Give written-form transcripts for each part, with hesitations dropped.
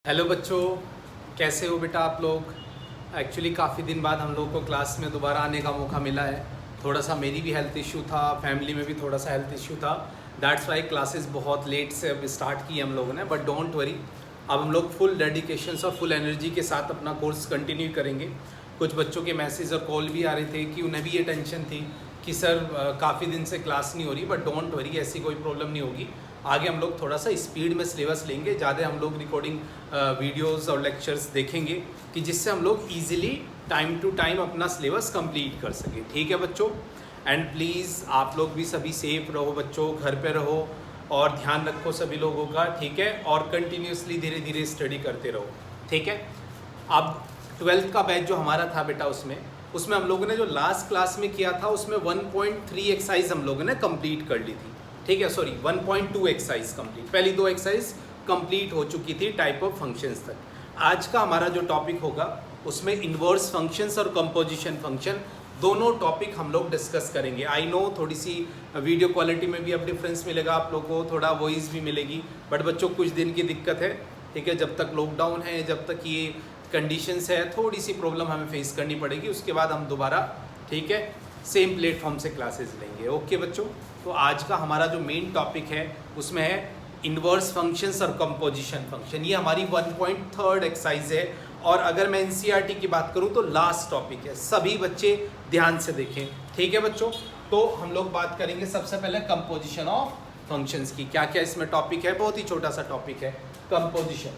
Hello बच्चों, कैसे हो बेटा आप लोग। एक्चुअली काफ़ी दिन बाद हम लोग को क्लास में दोबारा आने का मौका मिला है। थोड़ा सा मेरी भी हेल्थ इश्यू था, फैमिली में भी थोड़ा सा हेल्थ इश्यू था। दैट्स वाई क्लासेस बहुत लेट से अब स्टार्ट की हम लोगों ने, बट डोंट वरी, अब हम लोग फुल डेडिकेशन और फुल एनर्जी के साथ अपना कोर्स कंटिन्यू करेंगे। कुछ बच्चों के मैसेज और कॉल भी आ रहे थे कि उन्हें भी ये टेंशन थी कि सर काफ़ी दिन से क्लास नहीं हो रही, बट डोंट वरी, ऐसी कोई प्रॉब्लम नहीं होगी। आगे हम लोग थोड़ा सा स्पीड में सिलेबस लेंगे, ज़्यादा हम लोग रिकॉर्डिंग वीडियोस और लेक्चर्स देखेंगे कि जिससे हम लोग इजीली टाइम टू टाइम अपना सिलेबस कंप्लीट कर सकें। ठीक है बच्चों, एंड प्लीज़ आप लोग भी सभी सेफ रहो बच्चों, घर पे रहो और ध्यान रखो सभी लोगों का, ठीक है। और कंटिन्यूसली धीरे धीरे स्टडी करते रहो, ठीक है। अब 12th का बैच जो हमारा था बेटा, उसमें हम लोगों ने जो लास्ट क्लास में किया था उसमें 1.3 एक्सरसाइज हम लोगों ने कंप्लीट कर ली थी, ठीक है। सॉरी 1.2 एक्सरसाइज कंप्लीट, पहली 2 एक्सरसाइज कंप्लीट हो चुकी थी टाइप ऑफ फंक्शंस तक। आज का हमारा जो टॉपिक होगा उसमें इन्वर्स फंक्शंस और कंपोजिशन फंक्शन दोनों टॉपिक हम लोग डिस्कस करेंगे। आई नो थोड़ी सी वीडियो क्वालिटी में भी अब डिफरेंस मिलेगा आप लोगों को, थोड़ा वॉइस भी मिलेगी, बट बच्चों कुछ दिन की दिक्कत है, ठीक है। जब तक लॉकडाउन है, जब तक ये कंडीशंस है, थोड़ी सी प्रॉब्लम हमें फेस करनी पड़ेगी। उसके बाद हम दोबारा, ठीक है, सेम प्लेटफॉर्म से क्लासेस लेंगे। ओके बच्चों, तो आज का हमारा जो मेन टॉपिक है उसमें है इन्वर्स फंक्शंस और कंपोजिशन फंक्शन। ये हमारी 1.3 एक्सरसाइज है, और अगर मैं एनसीईआरटी की बात करूं तो लास्ट टॉपिक है। सभी बच्चे ध्यान से देखें, ठीक है बच्चों। तो हम लोग बात करेंगे सबसे पहले कंपोजिशन ऑफ फंक्शंस की। क्या क्या इसमें टॉपिक है, बहुत ही छोटा सा टॉपिक है, कंपोजिशन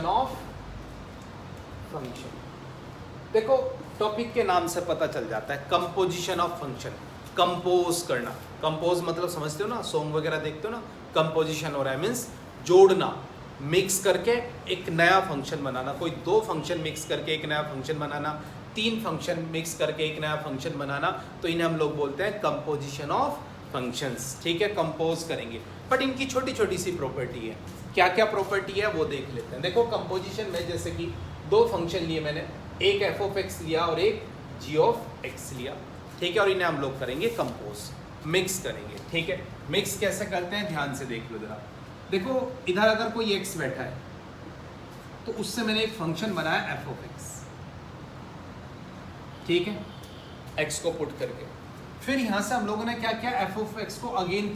ऑफ फंक्शन। देखो टॉपिक के नाम से पता चल जाता है, कंपोजिशन ऑफ फंक्शन, कंपोज करना। कंपोज मतलब समझते हो ना, सॉन्ग वगैरह देखते हो ना, कंपोजिशन हो रहा है मीन्स जोड़ना, मिक्स करके एक नया फंक्शन बनाना। कोई 2 फंक्शन मिक्स करके एक नया फंक्शन बनाना, 3 फंक्शन मिक्स करके एक नया फंक्शन बनाना, तो इन्हें हम लोग बोलते हैं कंपोजिशन ऑफ फंक्शंस, ठीक है। कंपोज करेंगे, बट इनकी छोटी छोटी सी प्रॉपर्टी है। क्या क्या प्रॉपर्टी है वो देख लेते हैं। देखो कंपोजिशन में जैसे कि 2 फंक्शन लिए मैंने, एक एफ ऑफ एक्स लिया और एक जी ऑफ एक्स लिया, ठीक है, और इन्हें हम लोग करेंगे कंपोज, मिक्स करेंगे, ठीक है। मिक्स कैसे करते हैं ध्यान से देख लो जरा। देखो इधर अगर कोई एक्स बैठा है तो उससे मैंने एक फंक्शन बनाया एफ ऑफ एक्स, ठीक है, एक्स को पुट करके। फिर यहां से हम लोगों ने क्या किया, एफ ऑफ एक्स को अगेन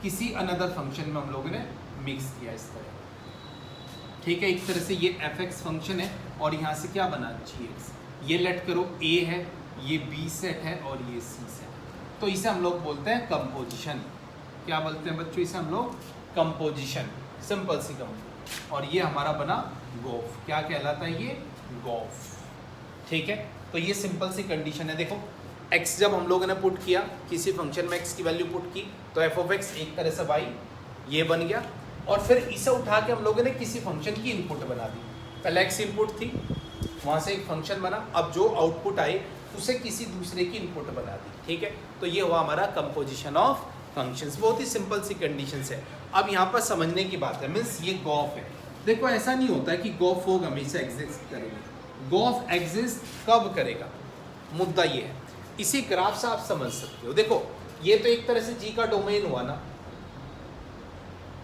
किसी अनदर फंक्शन में हम लोगों ने मिक्स किया इस तरह, ठीक है। एक तरह से ये एफ एक्स फंक्शन है और यहाँ से क्या बना जी एक्स। ये लेट करो ए है, ये बी सेट है और ये सी सेट, तो इसे हम लोग बोलते हैं कंपोजिशन। क्या बोलते हैं बच्चों, इसे हम लोग कंपोजिशन, सिंपल सी कंपोजिशन। और ये हमारा बना गोफ। क्या कहलाता है ये, गोफ, ठीक है। तो ये सिंपल सी कंडीशन है। देखो एक्स जब हम लोगों ने पुट किया, किसी फंक्शन में एक्स की वैल्यू पुट की, तो एफ ऑफ एक्स एक तरह से वाई ये बन गया, और फिर इसे उठा के हम लोगों ने किसी फंक्शन की इनपुट बना दी। पहले एक्स इनपुट थी, वहाँ से एक फंक्शन बना, अब जो आउटपुट आए उसे किसी दूसरे की इनपुट बना दी, ठीक है। तो ये हुआ हमारा कंपोजिशन ऑफ फंक्शंस। बहुत ही सिंपल सी कंडीशंस है। अब यहाँ पर समझने की बात है, मीन्स ये गॉफ है। देखो ऐसा नहीं होता है कि गॉफ होगा हमेशा एग्जिस्ट करेगा। गॉफ एग्जिस्ट कब करेगा, मुद्दा ये है। इसी ग्राफ से आप समझ सकते हो। देखो ये तो एक तरह से जी का डोमेन हुआ ना,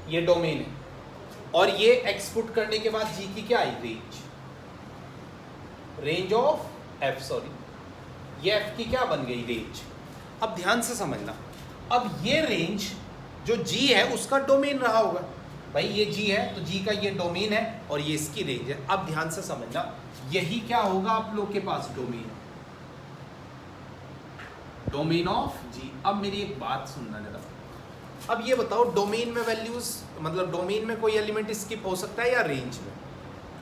ये डोमेन है, और ये एक्स पुट करने के बाद जी की क्या आई, रेंज ऑफ एफ, सॉरी ये एफ की क्या बन गई, रेंज। अब ध्यान से समझना, अब ये रेंज जो जी है उसका डोमेन रहा होगा, भाई ये जी है तो जी का ये डोमेन है और ये इसकी रेंज है। अब ध्यान से समझना, यही क्या होगा आप लोग के पास, डोमेन ऑफ जी। अब मेरी एक बात सुनना जरा, अब ये बताओ डोमेन में वैल्यूज, मतलब डोमेन में कोई एलिमेंट स्किप हो सकता है या रेंज में।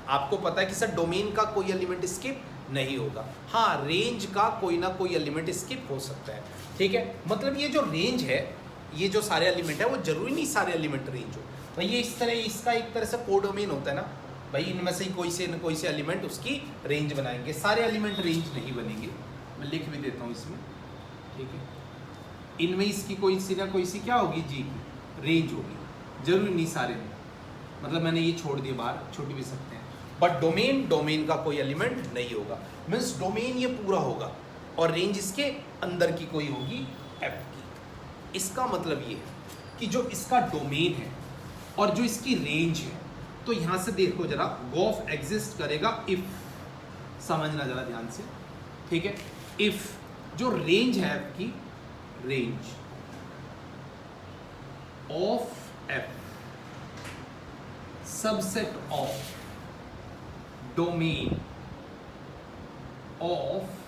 आपको पता है कि सर डोमेन का कोई एलिमेंट स्किप नहीं होगा, हाँ रेंज का कोई ना कोई एलिमेंट स्किप हो सकता है, ठीक है। मतलब ये जो रेंज है, ये जो सारे एलिमेंट है, वो जरूरी नहीं सारे एलिमेंट रेंज हो भाई। ये इस तरह, इसका एक तरह से कोडोमेन होता है ना भाई, इनमें से कोई से एलिमेंट उसकी रेंज बनाएंगे, सारे एलिमेंट रेंज नहीं बनेंगे। मैं लिख भी देता हूँ इसमें, ठीक है। इनमें इसकी कोई सी क्या होगी, जी की रेंज होगी, जरूरी नहीं सारे में, मतलब मैंने ये छोड़ दिया बाहर, छोड़ भी सकते हैं, बट डोमेन का कोई एलिमेंट नहीं होगा। मीन्स डोमेन ये पूरा होगा और रेंज इसके अंदर की कोई होगी एफ की। इसका मतलब ये है कि जो इसका डोमेन है और जो इसकी रेंज है, तो यहां से देखो जरा, गोफ एग्जिस्ट करेगा इफ, समझना जरा ध्यान से, ठीक है। इफ जो रेंज है आपकी, range of F subset of domain of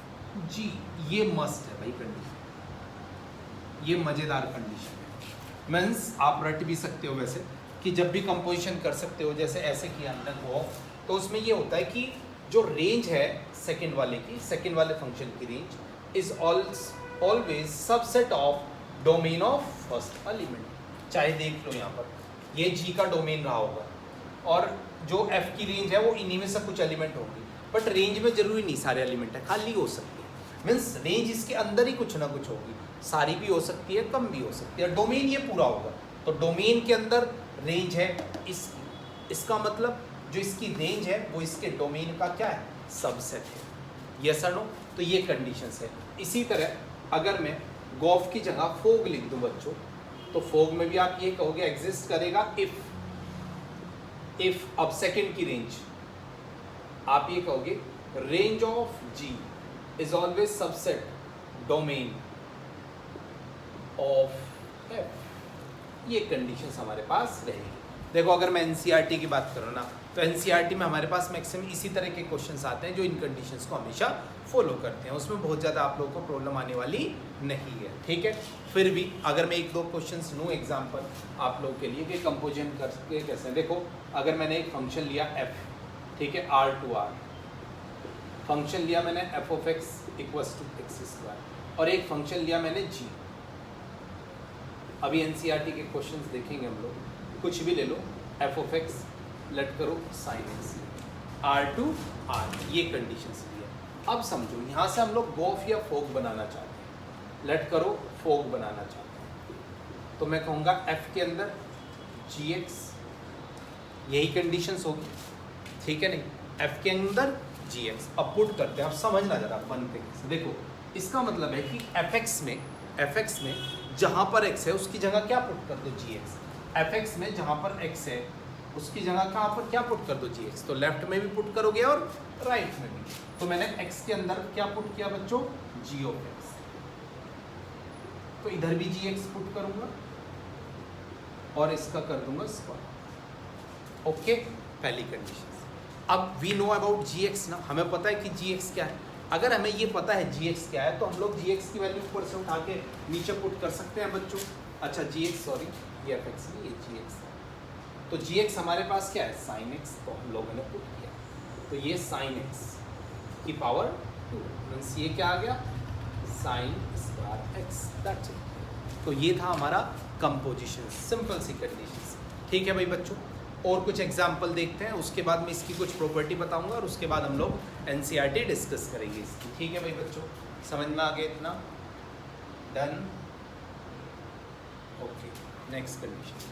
G, ये मस्ट है भाई कंडीशन, ये मजेदार कंडीशन है। मीन्स आप रट भी सकते हो वैसे कि जब भी कंपोजिशन कर सकते हो, जैसे ऐसे किया हमने गोफ, तो उसमें ये होता है कि जो रेंज है सेकंड वाले की, सेकंड वाले फंक्शन की range is always subset of domain of first element. चाहे देख लो यहाँ पर, ये जी का डोमेन रहा होगा और जो एफ की रेंज है वो इन्हीं में से कुछ एलिमेंट होंगी, बट रेंज में जरूरी नहीं सारे एलिमेंट है, खाली हो सकती है। मीन्स रेंज इसके अंदर ही कुछ ना कुछ होगी, सारी भी हो सकती है, कम भी हो सकती है। डोमेन ये पूरा होगा, तो डोमेन के अंदर रेंज है इसकी, इसका मतलब जो इसकी रेंज है वो इसके डोमेन का क्या है, सबसेट है। यस और नो? तो ये कंडीशंस है। इसी तरह अगर मैं गोफ की जगह फोग लिख दूं बच्चों, तो फोग में भी आप ये कहोगे एग्जिस्ट करेगा इफ अब सेकंड की रेंज आप ये कहोगे range of g is always subset domain of f. ये कंडीशंस हमारे पास रहेगी। देखो अगर मैं एनसीईआरटी की बात करूँ ना, तो एनसीईआरटी में हमारे पास मैक्सिमम इसी तरह के क्वेश्चंस आते हैं जो इन कंडीशंस को हमेशा फॉलो करते हैं, उसमें बहुत ज़्यादा आप लोगों को प्रॉब्लम आने वाली नहीं है, ठीक है। फिर भी अगर मैं एक दो क्वेश्चंस लूँ एग्जांपल आप लोगों के लिए कि कंपोजिशन करके कैसे, देखो अगर मैंने एक फंक्शन लिया एफ, ठीक है, आर टू आर फंक्शन लिया मैंने f of x equals to x square, और एक फंक्शन लिया मैंने जी। अभी एनसीईआरटी के क्वेश्चंस देखेंगे हम लोग, कुछ भी ले लो, एफ ऑफ एक्स लेट करो sine x, R to R, ये कंडीशंस ली है। अब समझो यहाँ से हम लोग गोफ या फोग बनाना चाहते हैं, लेट करो फोग बनाना चाहते हैं, तो मैं कहूँगा एफ के अंदर जी एक्स, यही कंडीशंस होगी, ठीक है नहीं, एफ के अंदर जी एक्स। अब पुट करते हैं, अब समझना जरा बनते कैसे। देखो इसका मतलब है कि एफ एक्स में जहाँ पर एक्स है उसकी जगह क्या पुट कर दो, जी एक्स। एफ एक्स में जहाँ पर एक्स है उसकी जगह कहाँ पर क्या पुट कर दो, जी एक्स। तो लेफ्ट में भी पुट करोगे और राइट में भी। तो मैंने एक्स के अंदर क्या पुट किया बच्चों, जी ऑफ एक्स, तो इधर भी जी एक्स पुट करूंगा और इसका कर दूंगा स्क्वायर। ओके, पहली कंडीशन। अब we know about g x ना, हमें पता है कि जी एक्स क्या है। अगर हमें ये पता है जी एक्स क्या है तो हम लोग जी एक्स की वैल्यू ऊपर से उठा के नीचे पुट कर सकते हैं बच्चों। अच्छा जी एक्स, सॉरी ये एफ एक्स नहीं, ये जी एक्स है। तो जी एक्स हमारे पास क्या है, साइन एक्स, तो हम लोगों ने पुट किया, तो ये साइन एक्स की पावर 2 मीन्स ये क्या आ गया, sine square x, that's it. तो ये था हमारा कंपोजिशन, सिंपल सी कंडीशंस, ठीक है भाई बच्चों। और कुछ एग्जाम्पल देखते हैं, उसके बाद मैं इसकी कुछ प्रॉपर्टी बताऊंगा और उसके बाद हम लोग एनसीईआरटी डिस्कस करेंगे इसकी, ठीक है भाई बच्चों। समझ में आ गया इतना? Done, okay, next condition.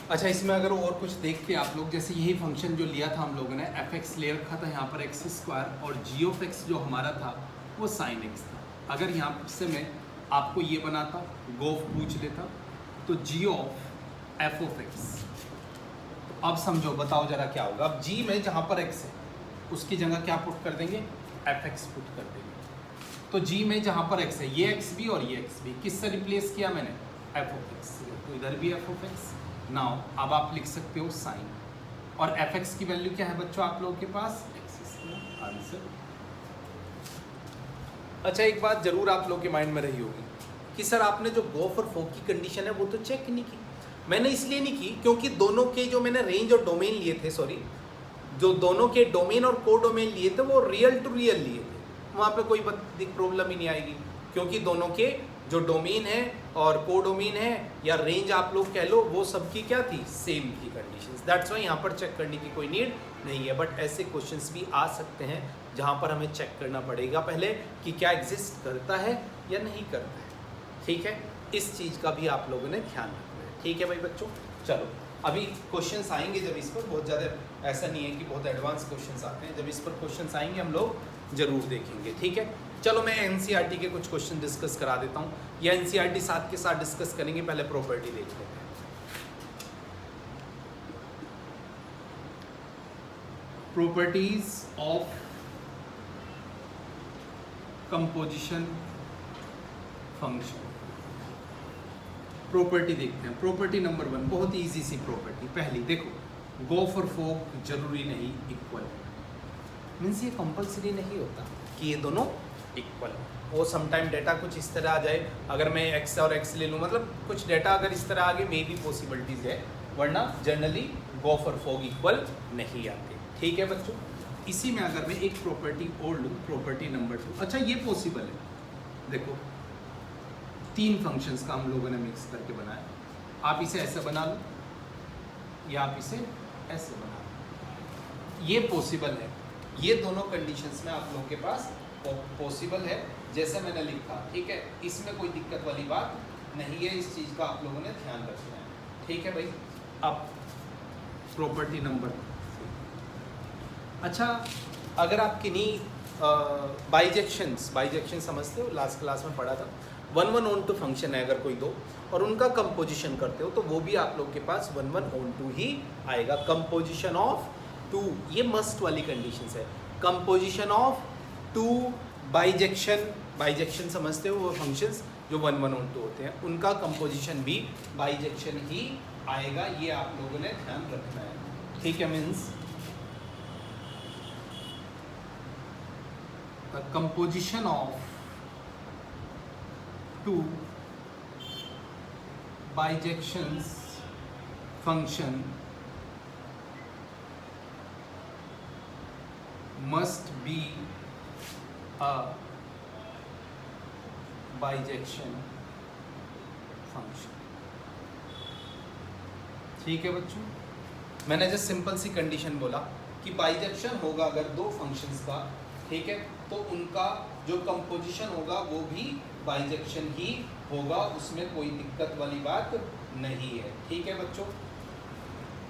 अच्छा, इसमें अगर और कुछ देखते हैं आप लोग, जैसे यही फंक्शन जो लिया था हम लोगों ने, एफ एक्स ले रखा था यहाँ पर एक्स स्क्वायर, और जी ऑफ एक्स जो हमारा था वो साइन एक्स था। अगर यहाँ से मैं आपको ये बनाता, गोफ पूछ लेता, तो जी ऑफ एफ ऑफ एक्स, तो अब समझो, बताओ जरा क्या होगा। अब जी में जहाँ पर एक्स है उसकी जगह क्या पुट कर देंगे, एफ एक्स पुट कर देंगे। तो जी में जहाँ पर एक्स है, ये एक्स भी और ये एक्स भी, किससे रिप्लेस किया मैंने, एफ ऑफ एक्स से, तो इधर भी एफ ऑफ एक्स। नाउ अब आप लिख सकते हो साइन, और एफ एक्स की वैल्यू क्या है बच्चों आप लोगों के पास, एक्स स्क्वायर, आंसर। अच्छा, एक बात जरूर आप लोगों के माइंड में रही होगी कि सर आपने जो गोफ और फोक की कंडीशन है वो तो चेक नहीं की। मैंने इसलिए नहीं की क्योंकि दोनों के जो मैंने रेंज और डोमेन लिए थे, सॉरी, जो दोनों के डोमेन और को डोमेन लिए थे वो रियल टू रियल लिए थे, वहाँ पे कोई प्रॉब्लम ही नहीं आएगी, क्योंकि दोनों के जो डोमेन है और को डोमेन है या रेंज आप लोग कह लो, वो सबकी क्या थी, सेम थी कंडीशंस। दैट्स वाई यहाँ पर चेक करने की कोई नीड नहीं है। बट ऐसे क्वेश्चंस भी आ सकते हैं जहाँ पर हमें चेक करना पड़ेगा पहले कि क्या एग्जिस्ट करता है या नहीं करता है, ठीक है। इस चीज़ का भी आप लोगों ने ध्यान रखना है, ठीक है भाई बच्चों। चलो अभी क्वेश्चंस आएंगे जब इस पर, बहुत ज़्यादा ऐसा नहीं है कि बहुत एडवांस क्वेश्चंस आते हैं, जब इस पर क्वेश्चंस आएंगे हम लोग ज़रूर देखेंगे, ठीक है। चलो मैं एनसीईआरटी के कुछ क्वेश्चन डिस्कस करा देता हूँ, या एनसीईआरटी साथ के साथ डिस्कस करेंगे, पहले प्रॉपर्टी देख लेते हैं। Properties of composition function, property देखते हैं। प्रॉपर्टी नंबर 1 बहुत इजी सी प्रॉपर्टी। पहली देखो, गो फॉर फोक जरूरी नहीं इक्वल, मीन्स ये कंपलसरी नहीं होता कि ये दोनों इक्वल हो। वो समटाइम डेटा कुछ इस तरह आ जाए, अगर मैं एक्स और एक्स ले लूँ, मतलब कुछ डेटा अगर इस तरह आगे मे भी पॉसिबिलिटीज़ है, वरना generally go for fog equal नहीं आते, ठीक है बच्चों। इसी में अगर मैं एक प्रॉपर्टी और लूँ, प्रॉपर्टी नंबर 2, अच्छा ये पॉसिबल है, देखो 3 फंक्शंस का हम लोगों ने मिक्स करके बनाया, आप इसे ऐसे बना लो या आप इसे ऐसे बना लो, ये पॉसिबल है। ये दोनों कंडीशंस में आप लोगों के पास पॉसिबल है, जैसे मैंने लिखा, ठीक है। इसमें कोई दिक्कत वाली बात नहीं है, इस चीज़ का आप लोगों ने ध्यान रखना है, ठीक है भाई। अब प्रॉपर्टी नंबर, अच्छा अगर आप किन्हीं बाइजेक्शन समझते हो, लास्ट क्लास में पढ़ा था, 1/1 फंक्शन है अगर कोई दो और उनका कंपोजिशन करते हो तो वो भी आप लोग के पास 1/2 ही आएगा। कंपोजिशन ऑफ 2, ये मस्ट वाली कंडीशंस है। कंपोजिशन ऑफ 2 बाइजेक्शन समझते हो, वो फंक्शंस जो 1/2 होते हैं, उनका कंपोजिशन भी बाइजेक्शन ही आएगा, ये आप लोगों ने ध्यान रखना है, ठीक है। Means the composition of 2 bijections function must be a bijection function, ठीक है बच्चों। मैंने जस्ट सिंपल सी कंडीशन बोला कि बाइजेक्शन होगा अगर 2 फंक्शंस का, ठीक है, तो उनका जो कंपोजिशन होगा वो भी बाइजेक्शन ही होगा, उसमें कोई दिक्कत वाली बात नहीं है, ठीक है बच्चों।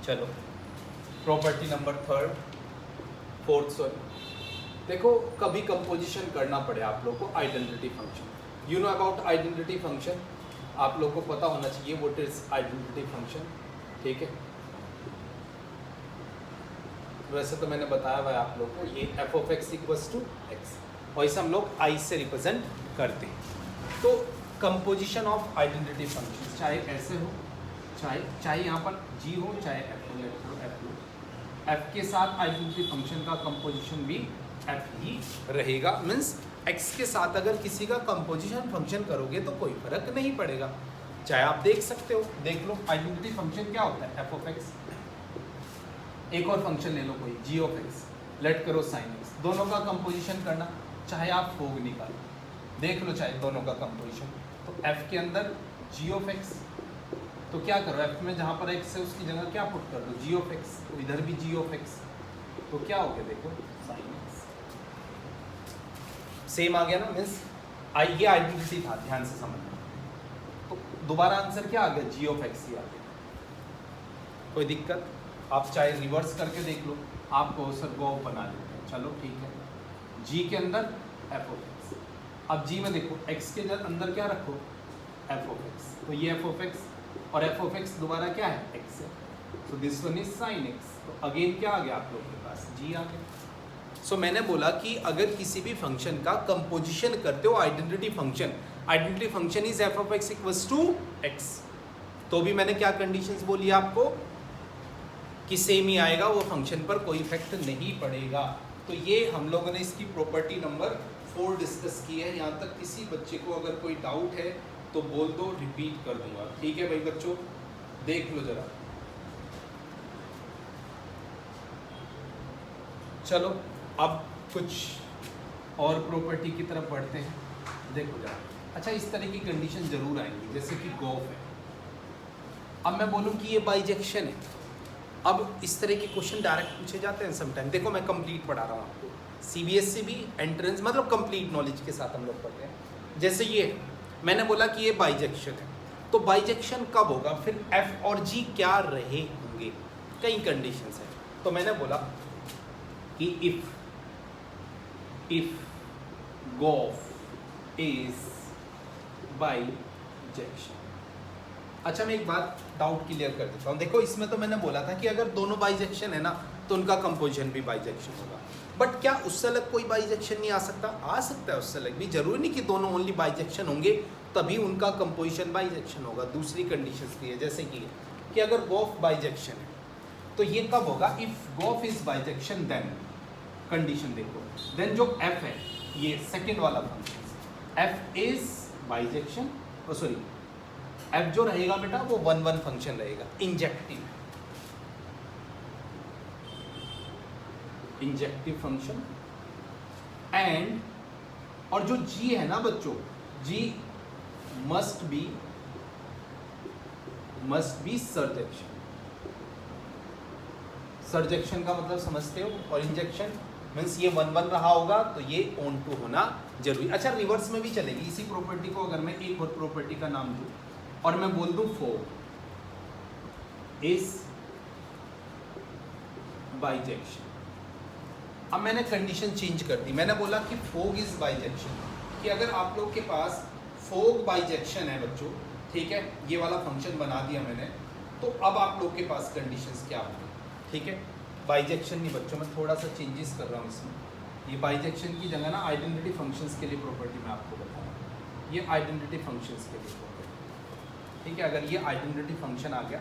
चलो प्रॉपर्टी नंबर 4, देखो कभी कंपोजिशन करना पड़े आप लोग को identity function, you know about identity function, आप लोग को पता होना चाहिए व्हाट इज आइडेंटिटी फंक्शन, ठीक है। वैसे तो मैंने बताया हुआ है आप लोग को, ये f(x) = x, और इसे हम लोग i से रिप्रेजेंट करते हैं। तो कंपोजिशन ऑफ आइडेंटिटी फंक्शन चाहे ऐसे हो, चाहे यहाँ पर g हो, चाहे f हो, f के साथ आइडेंटिटी फंक्शन का कंपोजिशन भी f ही रहेगा। मीन्स x के साथ अगर किसी का कंपोजिशन फंक्शन करोगे तो कोई फर्क नहीं पड़ेगा, चाहे आप देख सकते हो, देख लो आइडेंटिटी फंक्शन क्या होता है, f(x), एक और फंक्शन ले लो कोई g(x), लेट करो sin x, दोनों का कंपोजिशन करना, चाहे आप फोग निकालो, देख लो चाहे दोनों का कंपोजिशन, तो f के अंदर g(x), तो क्या करो f में जहाँ पर x है उसकी जगह क्या पुट कर दो g(x), तो इधर भी g(x), तो क्या हो गया देखो sin x, सेम आ गया ना। मीन्स ये आइडेंटिटी था, ध्यान से समझना, तो दोबारा आंसर क्या आ गया, g(x) ही आ गया, कोई दिक्कत। आप चाहे रिवर्स करके देख लो, आपको सर गो बना लेते हैं, चलो ठीक है। g के अंदर f(x), अब g में देखो x के अंदर क्या रखो f(x), तो ये f(x) और f(x) दोबारा क्या है x है, तो this one is sin x, तो अगेन क्या आ गया आप लोग के पास g आ गया। सो मैंने बोला कि अगर किसी भी फंक्शन का कंपोजिशन करते हो identity function is f(x) = x, तो भी मैंने क्या कंडीशंस बोली आपको कि सेम ही आएगा, वो फंक्शन पर कोई इफेक्ट नहीं पड़ेगा। तो ये हम लोगों ने इसकी प्रॉपर्टी नंबर 4 डिस्कस की है। यहाँ तक किसी बच्चे को अगर कोई डाउट है तो बोल दो, रिपीट कर दूंगा, ठीक है भाई बच्चों, देख लो जरा। चलो अब कुछ और प्रॉपर्टी की तरफ बढ़ते हैं, देखो जरा। अच्छा इस तरह की कंडीशन जरूर आएंगी, जैसे कि गोफ है, अब मैं बोलूँ कि ये बाइजेक्शन है, अब इस तरह के क्वेश्चन डायरेक्ट पूछे जाते हैं समटाइम। देखो मैं कंप्लीट पढ़ा रहा हूँ आपको, सीबीएसई भी एंट्रेंस मतलब कंप्लीट नॉलेज के साथ हम लोग पढ़ते हैं। जैसे ये मैंने बोला कि ये बाइजेक्शन है, तो बाइजेक्शन कब होगा, फिर एफ और जी क्या रहेंगे, होंगे, कई कंडीशंस हैं। तो मैंने बोला कि इफ गोफ इज बाइजेक्शन। अच्छा मैं एक बात डाउट क्लियर कर देता हूँ। देखो इसमें तो मैंने बोला था कि अगर दोनों बाइजेक्शन है ना तो उनका कंपोजिशन भी बाइजेक्शन होगा, बट क्या उससे अलग कोई बाइजेक्शन नहीं आ सकता? आ सकता है उससे अलग भी, जरूरी नहीं कि दोनों ओनली बाइजेक्शन होंगे तभी उनका कंपोजिशन बाइजेक्शन होगा। दूसरी कंडीशन भी है, जैसे कि अगर गोफ बाइजेक्शन है तो ये कब होगा? इफ गोफ इज बाइजेक्शन देन, कंडीशन देखो, देन जो एफ है ये सेकेंड वाला function, F is bijection, sorry F जो रहेगा बेटा वो 1-1 फंक्शन रहेगा, इंजेक्टिव फंक्शन, एंड और जो जी है ना बच्चों, जी मस्ट बी सर्जेक्शन। सर्जेक्शन का मतलब समझते हो, और इंजेक्शन मीन्स ये 1-1 रहा होगा तो ये ऑन टू होना जरूरी। अच्छा रिवर्स में भी चलेगी। इसी प्रॉपर्टी को अगर मैं एक और प्रॉपर्टी का नाम दूं और मैं बोल दूं फोग इज बाइजेक्शन, अब मैंने कंडीशन चेंज कर दी। मैंने बोला कि फोग इज बाइजेक्शन, कि अगर आप लोग के पास फोग बाइजेक्शन है बच्चों, ठीक है, ये वाला फंक्शन बना दिया मैंने, तो अब आप लोग के पास कंडीशंस क्या होंगी? ठीक है, बाइजेक्शन नहीं बच्चों, मैं थोड़ा सा चेंजेस कर रहा हूँ इसमें। ये बाइजेक्शन की जगह ना आइडेंटिटी फंक्शंस के लिए प्रॉपर्टी मैं आपको बता रहा हूँ, ये आइडेंटिटी फंक्शंस के लिए प्रॉपर्टी, ठीक है। अगर ये आइडेंटिटी फंक्शन आ गया,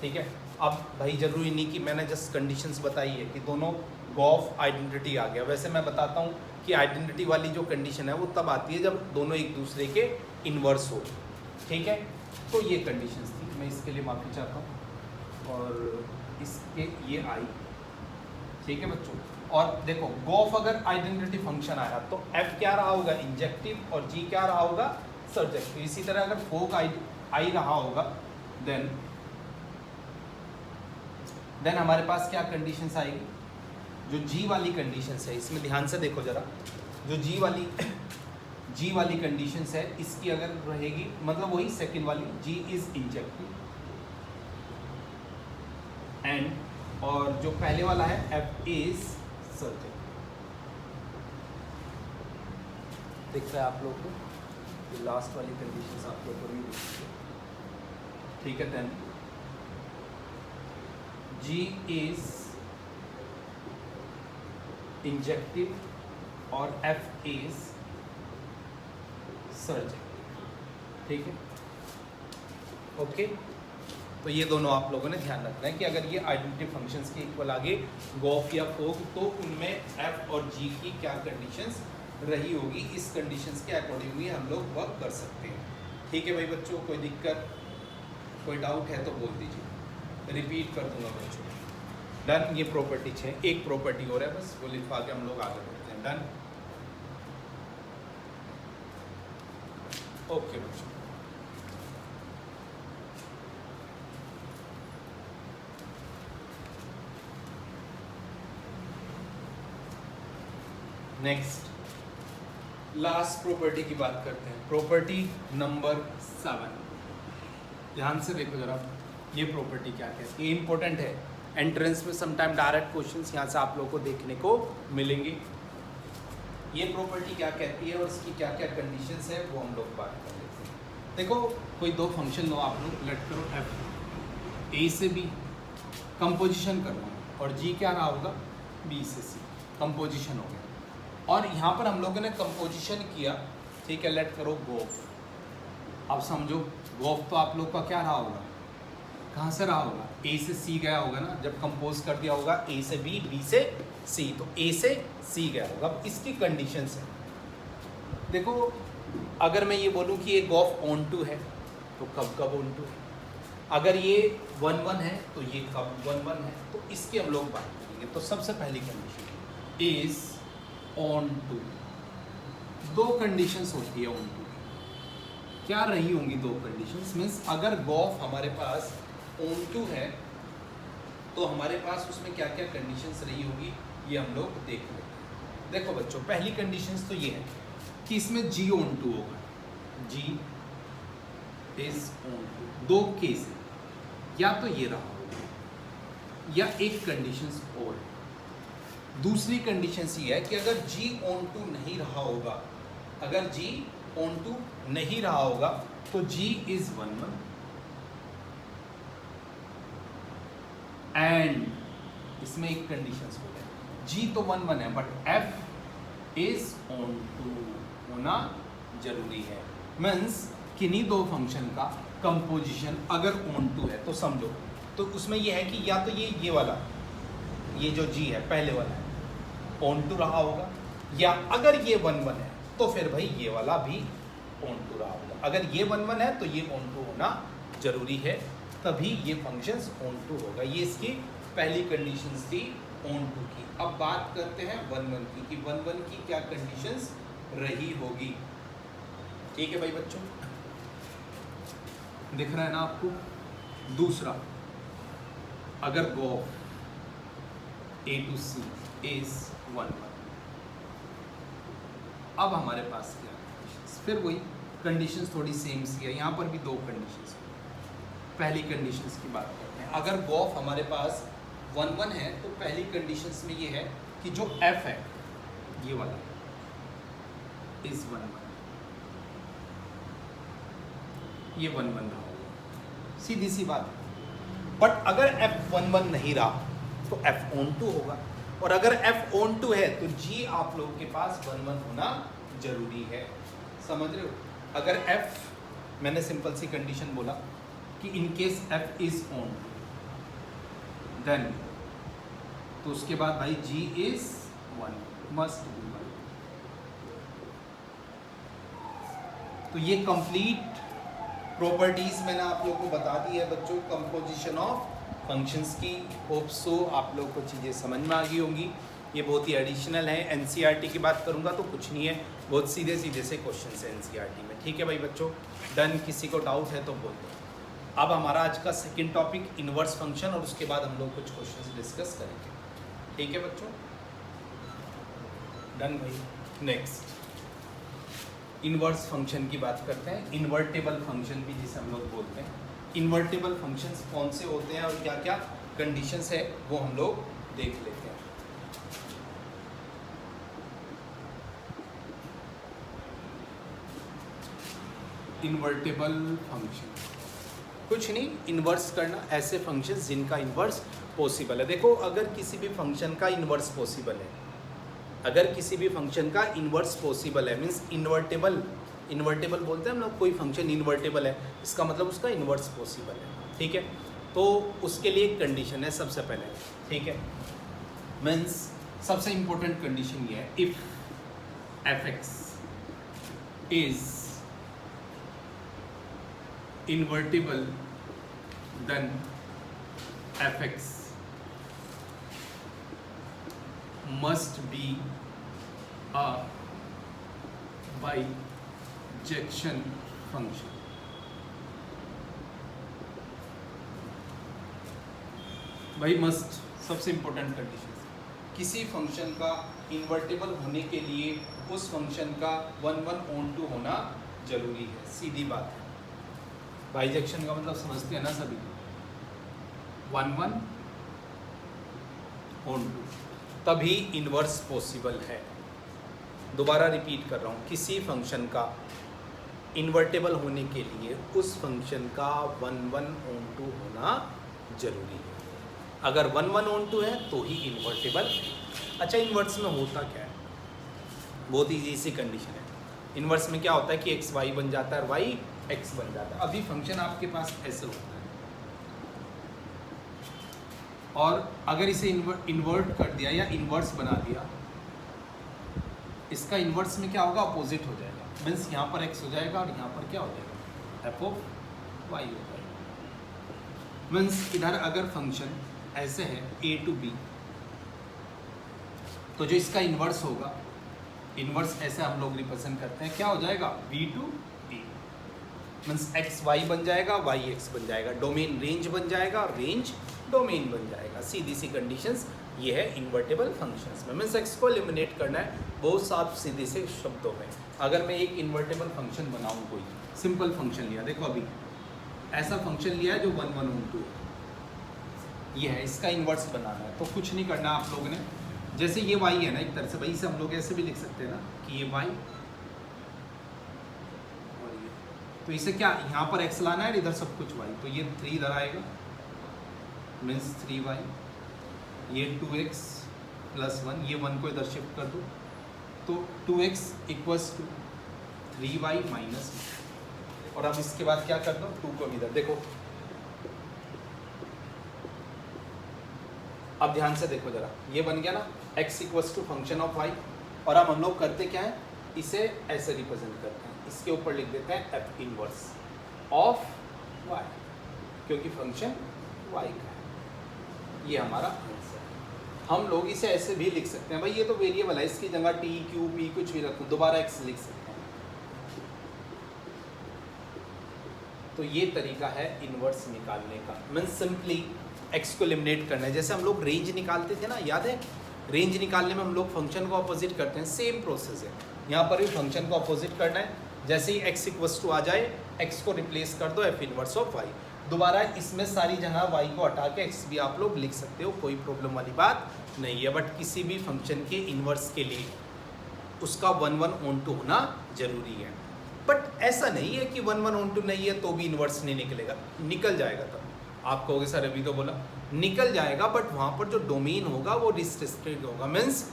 ठीक है, अब भाई जरूरी नहीं कि मैंने जस्ट कंडीशंस बताई है कि दोनों गॉफ आइडेंटिटी आ गया। वैसे मैं बताता हूँ कि आइडेंटिटी वाली जो कंडीशन है वो तब आती है जब दोनों एक दूसरे के इन्वर्स हो, ठीक है। तो ये कंडीशंस थी, मैं इसके लिए माफ़ी चाहता हूँ, और इसके ये आई, ठीक है बच्चों। और देखो गॉफ अगर आइडेंटिटी फंक्शन आया तो एफ क्या रहा होगा? इंजेक्टिव, और जी क्या रहा होगा? सर्जेक्टिव। इसी तरह अगर फोग आई रहा होगा देन हमारे पास क्या कंडीशंस आएगी? जो जी वाली कंडीशंस है, इसमें ध्यान से देखो जरा, जो जी वाली कंडीशंस है इसकी अगर रहेगी, मतलब वही सेकंड वाली, जी इज इंजेक्टिव एंड, और जो पहले वाला है एफ इज सर्जेक्टिव। दिख रहा है आप लोग को? ये लास्ट वाली कंडीशंस आप लोग को नहीं दिख रही, ठीक है। देन जी इज इंजेक्टिव और एफ इज सर्जेक्टिव, ठीक है, ओके। तो ये दोनों आप लोगों ने ध्यान रखना है कि अगर ये आइडेंटिटी फंक्शंस के इक्वल आगे गॉफ या फोग, तो उनमें एफ और जी की क्या कंडीशंस रही होगी, इस कंडीशंस के अकॉर्डिंगली हम लोग वर्क कर सकते हैं, ठीक है भाई बच्चों। कोई दिक्कत, कोई डाउट है तो बोल दीजिए, रिपीट कर दूंगा बच्चों। डन, ये प्रॉपर्टी 6, एक प्रॉपर्टी और है बस, वो लिखवा के हम लोग आगे बढ़ते हैं। डन, ओके बच्चों। नेक्स्ट लास्ट प्रॉपर्टी की बात करते हैं, प्रॉपर्टी नंबर 7। ध्यान से देखो जरा, ये प्रॉपर्टी क्या कहती है, इंपॉर्टेंट है। एंट्रेंस में समटाइम डायरेक्ट क्वेश्चंस यहाँ से आप लोगों को देखने को मिलेंगे। ये प्रॉपर्टी क्या कहती है और इसकी क्या क्या कंडीशंस है वो हम लोग बात कर लेते हैं। देखो कोई दो फंक्शन लो आप लोग, लेट करो एफ ए से बी, कंपोजिशन करना, और जी क्या रहा होगा? बी से सी, कंपोजिशन हो गया। और यहाँ पर हम लोगों ने कंपोजिशन किया, ठीक है, लेट करो गोफ। अब समझो गोफ तो आप लोग का क्या रहा होगा? कहाँ से रहा होगा? ए से सी गया होगा ना, जब कंपोज कर दिया होगा ए से बी, बी से सी, तो ए से सी गया होगा। अब इसकी कंडीशंस है, देखो अगर मैं ये बोलूँ कि ये गोफ ऑन टू है तो कब कब ऑन टू है, अगर ये 1-1 है तो ये कब 1-1 है, तो इसकी हम लोग बात करेंगे। तो सबसे पहली कंडीशन इज ऑन टू। दो कंडीशंस होती है ऑन टू, क्या रही होंगी दो कंडीशंस? मीन्स अगर गोफ हमारे पास ऑन टू है तो हमारे पास उसमें क्या क्या कंडीशंस रही होगी, ये हम लोग देख लेते हैं। देखो बच्चों, पहली कंडीशंस तो ये है कि इसमें जी ऑन टू होगा, जी इज ऑन टू। दो केस है, या तो ये रहा होगा या एक कंडीशंस और। दूसरी कंडीशन ये है कि अगर G ऑन टू नहीं रहा होगा, अगर G ऑन टू नहीं रहा होगा तो G इज 1 1 एंड इसमें एक कंडीशन हो गया, G तो 1 1 है but F is onto होना जरूरी है। मीन्स किन्हीं दो फंक्शन का कंपोजिशन अगर ऑन टू है तो समझो, तो उसमें यह है कि या तो ये वाला, ये जो G है पहले वाला है ऑन टू रहा होगा, या अगर ये 1 1 है तो फिर भाई ये वाला भी ऑन टू रहा होगा। अगर ये 1 1 है तो ये ऑन टू होना जरूरी है, तभी ये फंक्शंस ऑन टू होगा। ये इसकी पहली कंडीशंस थी ऑन टू की। अब बात करते हैं 1 1 की, कि 1 1 की क्या कंडीशंस रही होगी। ठीक है भाई बच्चों, दिख रहा है ना आपको। दूसरा, अगर गो A to C is 1 1, अब हमारे पास क्या कंडीशंस, फिर वही कंडीशंस थोड़ी सेम सी है, यहाँ पर भी दो कंडीशंस। पहली कंडीशंस की बात करते हैं। अगर गॉफ हमारे पास 1 1 है तो पहली कंडीशंस में ये है कि जो F है ये वाला इज 1 1, ये 1 1 रहा होगा, सीधी सी बात है। बट अगर F 1 1 नहीं रहा तो F ऑन टू होगा, और अगर F ऑन टू है तो G आप लोगों के पास 1 1 होना जरूरी है। समझ रहे हो? अगर F, मैंने सिंपल सी कंडीशन बोला कि in case F is onto, then उसके बाद भाई G इज 1, मस्ट बी 1। तो ये कंप्लीट प्रॉपर्टीज मैंने आप लोगों को बता दी है बच्चों, कंपोजिशन ऑफ फंक्शंस की। होप सो आप लोगों को चीज़ें समझ में आ गई होंगी। ये बहुत ही एडिशनल है, एनसीईआरटी की बात करूंगा तो कुछ नहीं है, बहुत सीधे सीधे से क्वेश्चन है एनसीईआरटी में। ठीक है भाई बच्चों, डन। किसी को डाउट है तो बोल दो। अब हमारा आज का सेकंड टॉपिक इनवर्स फंक्शन, और उसके बाद हम लोग कुछ क्वेश्चंस डिस्कस करेंगे। ठीक है बच्चों, डन भाई। नेक्स्ट इनवर्स फंक्शन की बात करते हैं। इन्वर्टेबल फंक्शन भी जिसे हम लोग बोलते हैं। इन्वर्टेबल फंक्शंस कौन से होते हैं और क्या क्या कंडीशंस है वो हम लोग देख लेते हैं। इन्वर्टेबल फंक्शन कुछ नहीं, इन्वर्स करना ऐसे फंक्शंस जिनका इन्वर्स पॉसिबल है। देखो, अगर किसी भी फंक्शन का इन्वर्स पॉसिबल है, अगर किसी भी फंक्शन का इन्वर्स पॉसिबल है, मीन्स इन्वर्टेबल, इन्वर्टेबल बोलते हैं हम लोग, कोई फंक्शन इन्वर्टेबल है इसका मतलब उसका इन्वर्स पॉसिबल है। ठीक है, तो उसके लिए एक कंडीशन है सबसे पहले। ठीक है, मीन्स सबसे इंपॉर्टेंट कंडीशन ये है, if f x is invertible then f x must be a bijection function। भाई मस्ट सबसे इंपॉर्टेंट कंडीशन, किसी फंक्शन का इन्वर्टेबल होने के लिए उस फंक्शन का 1 1 ऑन टू होना जरूरी है। सीधी बात है। बाइजेक्शन का मतलब समझते हैं ना सभी, 1 1 ऑन टू, तभी इन्वर्स पॉसिबल है। दोबारा रिपीट कर रहा हूँ, किसी फंक्शन का इन्वर्टेबल होने के लिए उस फंक्शन का 1 1 ऑन टू होना जरूरी है। अगर 1 1 ऑन टू है तो ही इन्वर्टेबल। अच्छा, इन्वर्स में होता क्या है? बहुत ईजी सी कंडीशन है। इन्वर्स में क्या होता है कि एक्स वाई बन जाता है और वाई एक्स बन जाता है। अभी फंक्शन आपके पास ऐसे होता है, और अगर इसे इन्वर्ट कर दिया या इन्वर्स बना दिया, इसका इन्वर्स में क्या होगा? अपोजिट हो जाएगा। मीन्स यहाँ पर x हो जाएगा और यहाँ पर क्या हो जाएगा? f ऑफ y हो जाएगा। मीन्स इधर अगर फंक्शन ऐसे है a to b, तो जो इसका इन्वर्स होगा, इन्वर्स ऐसे हम लोग रिप्रेजेंट करते हैं, क्या हो जाएगा? b to a। Means x y बन जाएगा, y x बन जाएगा, डोमेन रेंज बन जाएगा, रेंज डोमेन बन जाएगा। सीधी सी कंडीशंस ये है इन्वर्टेबल फंक्शंस में। मीन्स एक्स को एलिमिनेट करना है बहुत साफ सीधे से शब्दों में। अगर मैं एक इन्वर्टेबल फंक्शन बनाऊं, कोई सिंपल फंक्शन लिया, देखो अभी ऐसा फंक्शन लिया है जो 1 1 ऑन टू है, ये है, इसका इन्वर्स बनाना है। तो कुछ नहीं करना आप लोगों ने, जैसे ये y है ना एक तरह से, वही से हम लोग ऐसे भी लिख सकते हैं ना कि ये y और ये, तो इसे क्या यहाँ पर x लाना है, इधर सब कुछ y, तो ये 3 इधर आएगा मीन्स 3y, ये 2x प्लस 1, ये 1 को इधर शिफ्ट कर दो, तो 2x equals to 3y minus 1। और अब इसके बाद क्या कर दो, 2 को इधर देखो, अब ध्यान से देखो जरा, ये बन गया ना x equals to function of y, और अब हम लोग करते क्या है, इसे ऐसे रिप्रेजेंट करते हैं, इसके ऊपर लिख देते हैं f इनवर्स ऑफ y, क्योंकि फंक्शन y का है। ये हमारा आंसर है। हम लोग इसे ऐसे भी लिख सकते हैं, भाई ये तो वेरिएबल है, इसकी जगह t q p कुछ भी रखो, दोबारा x लिख सकते हैं। तो ये तरीका है इनवर्स निकालने का, मीन्स सिंपली x को एलिमिनेट करना है। जैसे हम लोग रेंज निकालते थे ना, याद है, रेंज निकालने में हम लोग फंक्शन को अपोजिट करते हैं, सेम प्रोसेस है यहाँ पर भी फंक्शन को अपोजिट करना है। जैसे ही x इक्वल्स टू आ जाए, x को रिप्लेस कर दो f इनवर्स ऑफ y, दोबारा इसमें सारी जगह y को हटा के x भी आप लोग लिख सकते हो, कोई प्रॉब्लम वाली बात नहीं है। बट किसी भी फंक्शन के इनवर्स के लिए उसका 1/1 होना जरूरी है। बट ऐसा नहीं है कि 1/1 नहीं है तो भी इनवर्स नहीं निकलेगा, निकल जाएगा। तब आप कहोगे सर अभी तो बोला निकल जाएगा, बट वहाँ पर जो डोमेन होगा वो रिस्ट्रिक्टेड होगा। मीन्स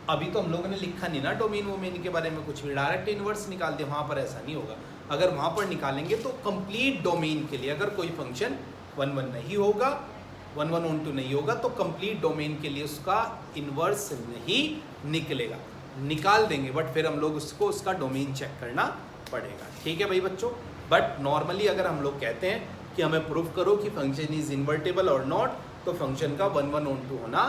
अभी तो हम लोगों ने लिखा नहीं ना डोमेन वोमेन के बारे में कुछ भी, डायरेक्ट इनवर्स निकाल दिया, वहाँ पर ऐसा नहीं होगा। अगर वहाँ पर निकालेंगे तो कंप्लीट डोमेन के लिए, अगर कोई फंक्शन 1/1 नहीं होगा, 1/1 नहीं होगा, तो कंप्लीट डोमेन के लिए उसका इनवर्स नहीं निकलेगा। निकाल देंगे बट फिर हम लोग उसको उसका डोमेन चेक करना पड़ेगा। ठीक है भाई बच्चों। बट नॉर्मली अगर हम लोग कहते हैं कि हमें प्रूव करो कि फंक्शन इज इन्वर्टेबल और नॉट, तो फंक्शन का 1/1 होना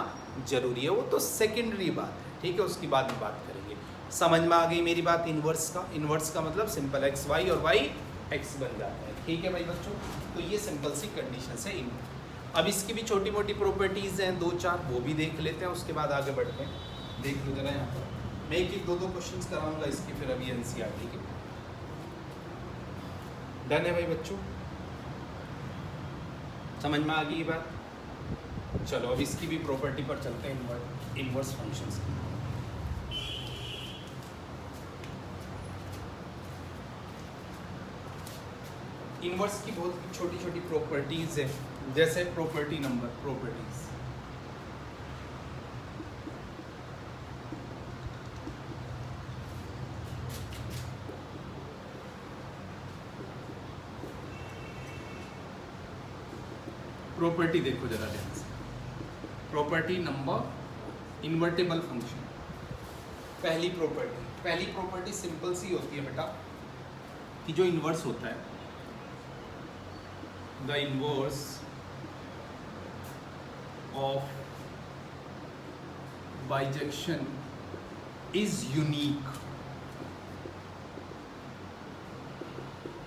जरूरी है, वो तो सेकेंडरी बात है। ठीक है, उसकी बाद में बात करेंगे। समझ में आ गई मेरी बात इन्वर्स का? इन्वर्स का मतलब सिंपल x y और y x बन जाता है। ठीक है भाई बच्चों, तो ये सिंपल सी कंडीशन है इन्वर्स। अब इसकी भी छोटी मोटी प्रॉपर्टीज़ हैं 2-4, वो भी देख लेते हैं, उसके बाद आगे बढ़ते हैं। देख लो जरा यहाँ पर, मैं एक 2 क्वेश्चन कराऊंगा इसकी, फिर अभी NCERT के। डन है भाई बच्चों, समझ में आ गई ये बात? चलो अब इसकी भी प्रॉपर्टी पर चलते हैं, इनवर्स फंक्शंस की। इनवर्स की बहुत छोटी छोटी प्रॉपर्टीज है, जैसे प्रॉपर्टी नंबर, प्रॉपर्टीज प्रॉपर्टी देखो जरा ध्यान से। प्रॉपर्टी नंबर इन्वर्टेबल फंक्शन, पहली प्रॉपर्टी सिंपल सी होती है बेटा, कि जो इन्वर्स होता है, the inverse of bijection is unique.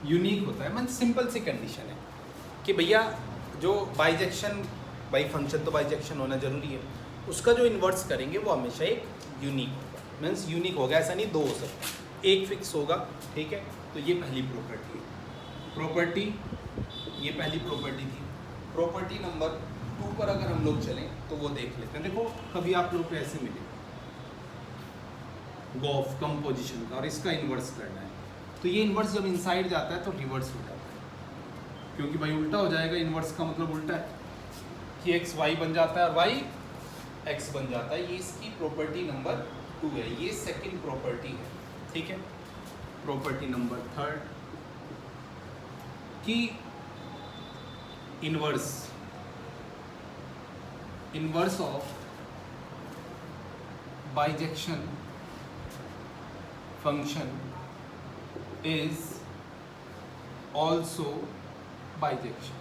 Unique होता है, मतलब सिंपल सी कंडीशन है कि भैया जो बाइजेक्शन, बाई फंक्शन तो बाइजेक्शन होना जरूरी है, उसका जो इन्वर्स करेंगे वो हमेशा एक यूनिक होगा। मीन्स यूनिक होगा, ऐसा नहीं 2 हो सकता, एक फिक्स होगा। ठीक है, तो ये पहली प्रॉपर्टी है। प्रॉपर्टी, ये पहली प्रॉपर्टी थी। प्रॉपर्टी नंबर 2 पर अगर हम लोग चलें तो वो देख लेते हैं। देखो कभी आप लोग को ऐसे मिले गॉफ कंपोजिशन का, और इसका इन्वर्स करना है, तो ये इन्वर्स जब इनसाइड जाता है तो रिवर्स हो जाता है, क्योंकि भाई उल्टा हो जाएगा। इन्वर्स का मतलब उल्टा है कि x y बन जाता है और y x बन जाता है। ये इसकी प्रॉपर्टी नंबर 2 है, ये सेकंड प्रॉपर्टी है। ठीक है, प्रॉपर्टी नंबर 3 कि inverse of bijection function is also bijection.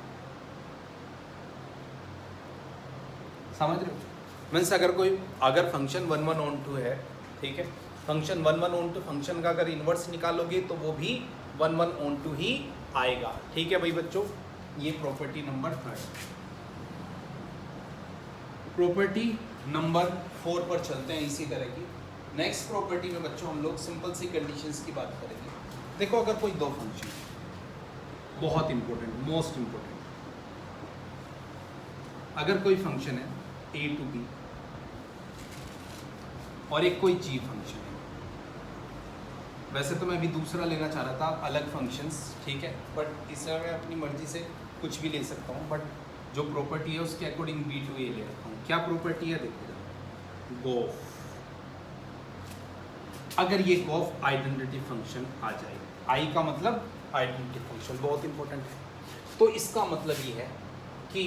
समझ रहे हो? मीन्स अगर फंक्शन 1/1 है, ठीक है, फंक्शन 1/1 फंक्शन का अगर इन्वर्स निकालोगे तो वो भी 1/1 ही आएगा। ठीक है भाई बच्चों, ये प्रॉपर्टी नंबर 3। प्रॉपर्टी नंबर 4 पर चलते हैं इसी तरह की। नेक्स्ट प्रॉपर्टी में बच्चों हम लोग सिंपल सी कंडीशंस की बात करेंगे। देखो अगर कोई 2 फंक्शन, बहुत इंपॉर्टेंट, मोस्ट इंपॉर्टेंट, अगर कोई फंक्शन है a to b और एक कोई g फंक्शन है, वैसे तो मैं अभी दूसरा लेना चाह रहा था अलग फंक्शंस, ठीक है, बट इसमें मैं अपनी मर्जी से कुछ भी ले सकता हूँ, बट जो प्रॉपर्टी है उसके अकॉर्डिंग b to a ले रखा हूँ। क्या प्रॉपर्टी है देखिए, गोफ। अगर ये गोफ आइडेंटिटी फंक्शन आ जाए, आई का मतलब आइडेंटिटी फंक्शन, बहुत इंपॉर्टेंट है, तो इसका मतलब ये है कि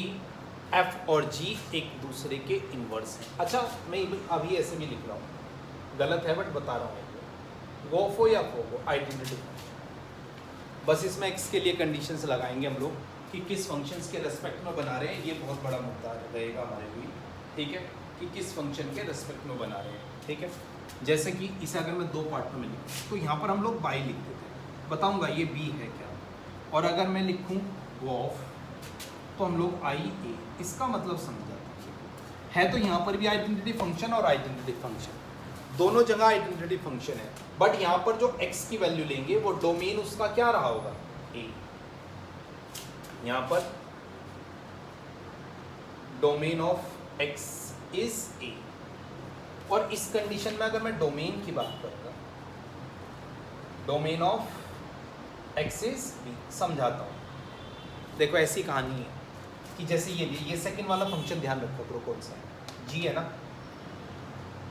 f और g एक दूसरे के इन्वर्स हैं। अच्छा, मैं अभी ऐसे भी लिख रहा हूँ, गलत है बट बता रहा हूँ, गोफ हो या फो हो, आइडेंटिटी फंक्शन। बस इसमें x के लिए कंडीशंस लगाएंगे हम लोग कि किस फंक्शंस के रेस्पेक्ट में बना रहे हैं, ये बहुत बड़ा मुद्दा रहेगा हमारे लिए, ठीक है, कि किस फंक्शन के रेस्पेक्ट में बना रहे हैं, ठीक है। जैसे कि इसे अगर मैं दो पार्ट में लिखूँ तो यहाँ पर हम लोग बाई लिख देते हैं, बताऊँगा ये b है क्या, और अगर मैं लिखूँ गोफ तो हम लोग आई ए, इसका मतलब समझा है। तो यहाँ पर भी आइडेंटिटी फंक्शन और आइडेंटिटी फंक्शन दोनों जगह आइडेंटिटी फंक्शन है, बट यहाँ पर जो x की वैल्यू लेंगे वो डोमेन उसका क्या रहा होगा, a। यहाँ पर domain of x is a, और इस कंडीशन में अगर मैं डोमेन की बात करूँगा, domain of x is b, समझाता हूँ। देखो ऐसी कहानी है कि जैसे ये सेकंड वाला फंक्शन ध्यान रखो ब्रो, कौन सा है, g है ना,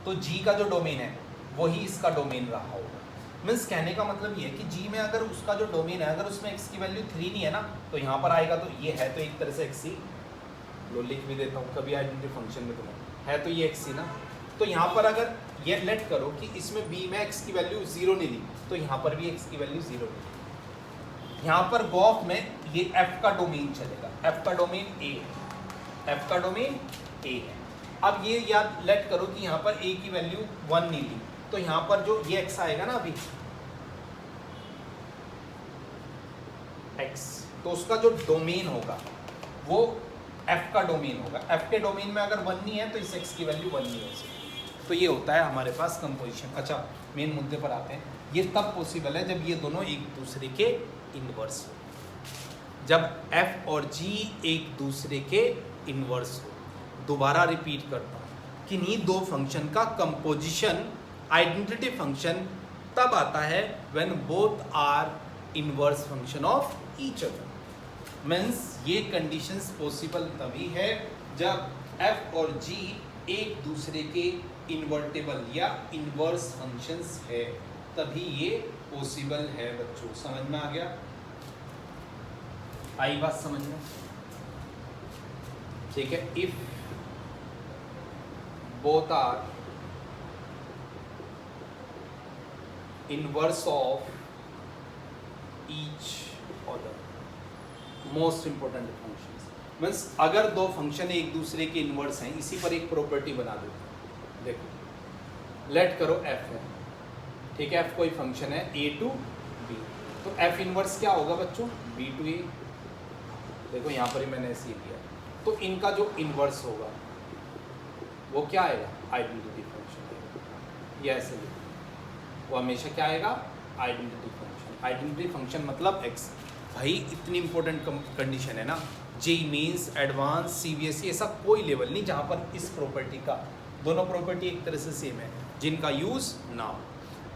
तो g का जो डोमेन है वही इसका डोमेन रहा होगा। मीन्स कहने का मतलब ये है कि g में अगर उसका जो डोमेन है, अगर उसमें x की वैल्यू 3 नहीं है ना, तो यहाँ पर आएगा तो ये है तो एक तरह से x ही, लो लिख भी देता हूँ कभी आइडेंटिटी फंक्शन में, तुम्हें है तो ये x ही ना। तो यहाँ पर अगर ये लेट करो कि इसमें b में x की वैल्यू 0 नहीं ली, तो यहाँ पर भी x की वैल्यू 0 नहीं ली। यहाँ पर गोफ में ये f का डोमेन चलेगा, f का डोमेन a है, f का डोमेन a है। अब ये याद लेट करो कि यहाँ पर a की वैल्यू 1 नहीं ली, तो यहाँ पर जो ये x आएगा ना अभी x, तो उसका जो डोमेन होगा वो f का डोमेन होगा। f के डोमेन में अगर 1 नहीं है तो इस x की वैल्यू 1 नहीं हो सकती। तो ये होता है हमारे पास कंपोजिशन। अच्छा, मेन मुद्दे पर आते हैं। ये तब पॉसिबल है जब ये दोनों एक दूसरे के इन्वर्स हो, जब f और g एक दूसरे के इन्वर्स हो। दोबारा रिपीट करता हूँ कि इन्हीं दो फंक्शन का कंपोजिशन आइडेंटिटी फंक्शन तब आता है when both are inverse function of each other. Means ये कंडीशंस पॉसिबल तभी है जब f और g एक दूसरे के इन्वर्टेबल या इनवर्स फंक्शंस है, तभी ये पॉसिबल है बच्चों। समझ में आ गया? आई बात समझ में? ठीक है। If both are inverse of each other, most important functions. Means अगर दो फंक्शन एक दूसरे के इनवर्स हैं, इसी पर एक प्रॉपर्टी बना देते हैं। देखो लेट करो f है, ठीक है, f कोई फंक्शन है a टू b, तो f इनवर्स क्या होगा बच्चों? b to a। देखो यहाँ पर ही मैंने ऐसे ही दिया, तो इनका जो इनवर्स होगा वो क्या आएगा? आइडेंटिटी फंक्शन आएगा। ये ऐसे लिखो, वो हमेशा क्या आएगा? Identity function. आइडेंटिटी फंक्शन मतलब x। भाई इतनी इंपॉर्टेंट कंडीशन है ना, जेई मीन्स एडवांस सीबीएसई ऐसा कोई लेवल नहीं जहाँ पर इस प्रॉपर्टी का, दोनों प्रॉपर्टी एक तरह से सेम है, जिनका यूज़ ना हो।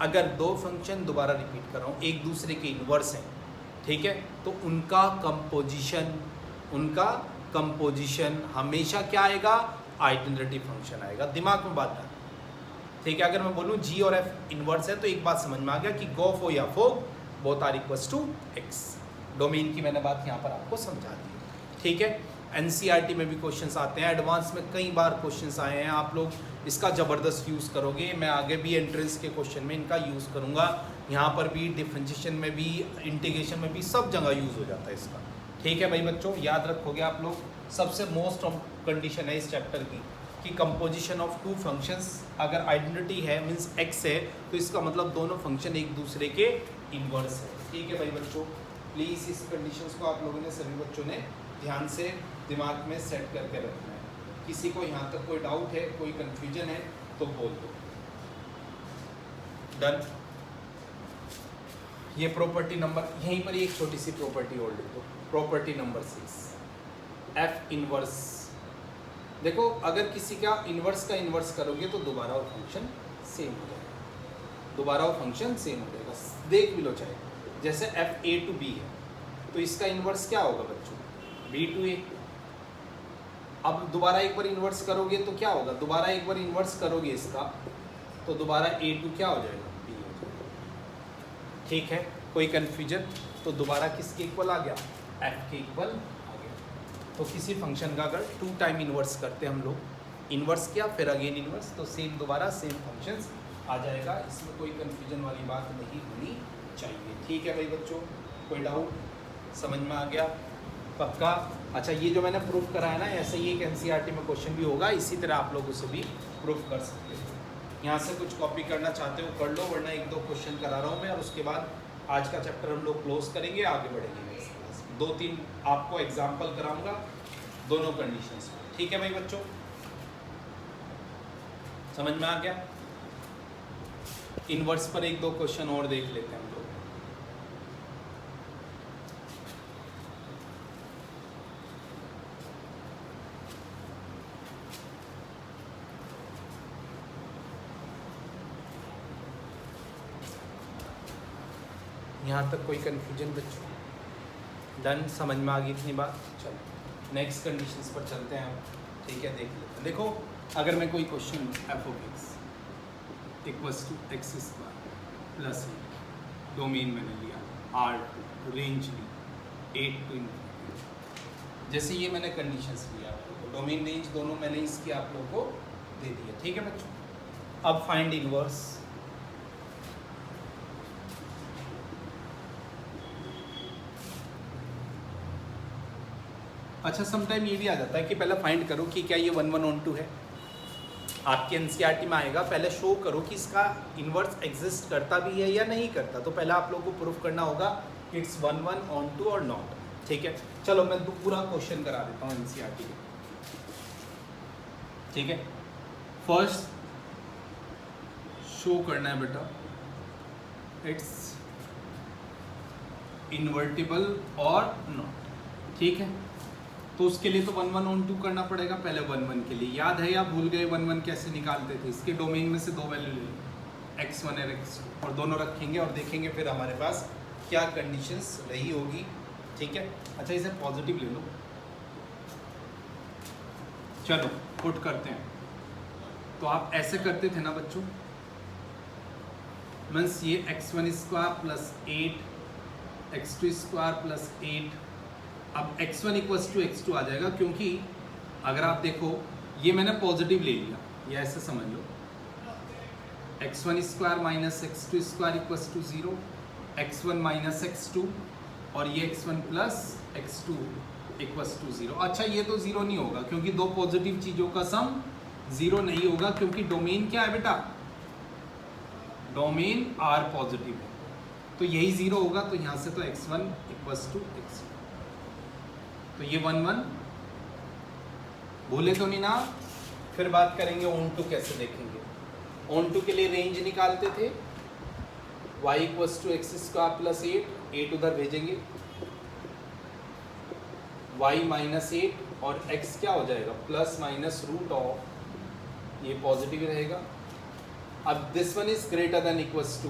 अगर दो फंक्शन, दोबारा रिपीट कर रहा हूँ, एक दूसरे के इन्वर्स हैं, ठीक है, तो उनका कंपोजिशन हमेशा क्या आएगा? आइडेंटिटी फंक्शन आएगा। दिमाग में बात डाल, ठीक है। अगर मैं बोलूँ g और f इन्वर्स है तो एक बात समझ में आ गया कि गोफ हो या fog, both are equals to x। Domain की मैंने बात यहाँ पर आपको समझा दी, ठीक है। एनसीईआरटी में भी क्वेश्चंस आते हैं, एडवांस में कई बार क्वेश्चंस आए हैं, आप लोग इसका ज़बरदस्त यूज़ करोगे। मैं आगे भी एंट्रेंस के क्वेश्चन में इनका यूज़ करूँगा, यहाँ पर भी, डिफरेंशिएशन में भी, इंटीग्रेशन में भी, सब जगह यूज़ हो जाता है इसका, ठीक है भाई बच्चों। याद रखोगे आप लोग, सबसे मोस्ट कंडीशन है इस चैप्टर की कि कंपोजिशन ऑफ टू फंक्शंस, अगर आइडेंटिटी है मीन्स x है, तो इसका मतलब दोनों फंक्शन एक दूसरे के इन्वर्स है, ठीक है भाई बच्चों। प्लीज़ इस कंडीशंस को आप लोगों ने, सभी बच्चों ने ध्यान से दिमाग में सेट करके रखना है। किसी को यहाँ तक कोई डाउट है, कोई कन्फ्यूजन है तो बोल दो। डन। ये प्रॉपर्टी नंबर, यहीं पर एक छोटी सी प्रॉपर्टी और लिख दो, प्रॉपर्टी नंबर 6, f इनवर्स देखो अगर किसी का इन्वर्स करोगे तो दोबारा वो फंक्शन सेम हो जाएगा, दोबारा वो फंक्शन सेम हो जाएगा। देख भी लो चाहे, जैसे एफ ए टू बी है तो इसका इन्वर्स क्या होगा बच्चों, बी टू ए। अब दोबारा एक बार इन्वर्स करोगे तो क्या होगा, दोबारा एक बार इन्वर्स करोगे इसका तो दोबारा ए टू क्या हो जाएगा, बी हो जाएगा। ठीक है, कोई कन्फ्यूजन? तो दोबारा किसके इक्वल आ गया, एफ के इक्वल आ गया। तो किसी फंक्शन का अगर 2 टाइम इन्वर्स करते हम लोग, इन्वर्स किया फिर अगेन इन्वर्स, तो सेम दोबारा सेम फंक्शंस आ जाएगा। इसमें कोई कन्फ्यूजन वाली बात नहीं होनी चाहिए। ठीक है भाई बच्चों, कोई डाउट? समझ में आ गया पक्का? अच्छा, ये जो मैंने प्रूफ कराया ना, ऐसे ही एक एनसीईआरटी में क्वेश्चन भी होगा, इसी तरह आप लोग उसे भी प्रूफ कर सकते हो। यहाँ से कुछ कॉपी करना चाहते हो कर लो, वरना 1-2 क्वेश्चन करा रहा हूँ मैं, और उसके बाद आज का चैप्टर हम लोग क्लोज करेंगे, आगे बढ़ेंगे नेक्स्ट क्लास में। 2-3 आपको एग्जाम्पल कराऊंगा दोनों कंडीशंस में। ठीक है भाई बच्चों, समझ में आ गया? इनवर्स पर 1-2 क्वेश्चन और देख लेते हैं हम लोग। यहाँ तक कोई कंफ्यूजन बच्चों? डन, समझ में आ गई इतनी बात? चलो नेक्स्ट कंडीशंस पर चलते हैं हम। ठीक है, देख लेते हैं। देखो अगर मैं कोई question f of x equals to x square plus domain मैंने लिया R2, रेंज ली 8 to ∞। जैसे ये मैंने कंडीशंस लिया, डोमेन रेंज दोनों मैंने इसकी आप लोगों को दे दिया। ठीक है बच्चों, अब फाइंड इनवर्स। अच्छा, समटाइम ये भी आ जाता है कि पहले फाइंड करो कि क्या ये 1-1-2 है। आपके एनसीईआरटी में आएगा, पहले शो करो कि इसका इन्वर्स एग्जिस्ट करता भी है या नहीं करता। तो पहले आप लोगों को प्रूफ करना होगा कि इट्स 1-1-2 और नॉट। ठीक है, चलो मैं पूरा क्वेश्चन करा देता हूँ एनसीईआरटी के। ठीक है, फर्स्ट शो करना है बेटा इट्स इन्वर्टिबल और नॉट। ठीक है, तो उसके लिए तो 1-1-2 करना पड़ेगा पहले 1-1 के लिए। याद है या भूल गए 1-1 कैसे निकालते थे? इसके डोमेन में से 2 वैल्यू ले लो, x1 और x2, और दोनों रखेंगे और देखेंगे फिर हमारे पास क्या कंडीशंस रही होगी। ठीक है, अच्छा इसे पॉजिटिव ले लो। चलो पुट करते हैं। तो आप ऐसे करते थे ना बच्चों, मीन्स ये x1 square plus 8, x2 square plus 8। अब x1 इक्वल्स टू x2 आ जाएगा, क्योंकि अगर आप देखो ये मैंने पॉजिटिव ले लिया, ये ऐसे समझ लो x1 square minus x2 square equals to 0, x1 minus x2, और ये x1 plus x2 equals to 0। अच्छा, ये तो 0 नहीं होगा क्योंकि 2 पॉजिटिव चीज़ों का सम 0 नहीं होगा, क्योंकि डोमेन क्या है बेटा, डोमेन R पॉजिटिव है, तो यही 0 होगा। तो यहाँ से तो x1 इक्वल्स टू x2, तो ये 1-1 भूले तो नहीं ना। फिर बात करेंगे ऑन टू, कैसे देखेंगे। ऑन टू के लिए रेंज निकालते थे, y equals to x square plus 8 उधर भेजेंगे, y माइनस 8 और x क्या हो जाएगा, प्लस माइनस रूट ऑफ, ये पॉजिटिव रहेगा। अब this one is greater than equals to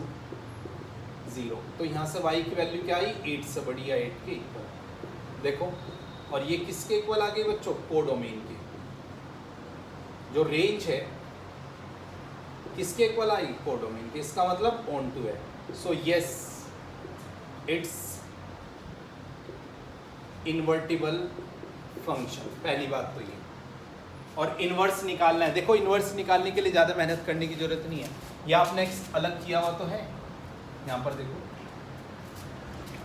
0, तो यहाँ से y की वैल्यू क्या आई, 8 से बड़ी या 8 के इक्वल। देखो, और ये किसके इक्वल आ गई बच्चों, कोडोमेन के। जो रेंज है किसके इक्वल आई, कोडोमेन के। इसका मतलब ऑन टू है। So yes, it's invertible function. पहली बात तो ये, और इन्वर्स निकालना है। देखो इन्वर्स निकालने के लिए ज़्यादा मेहनत करने की जरूरत नहीं है, ये आपने अलग किया हुआ तो है। यहाँ पर देखो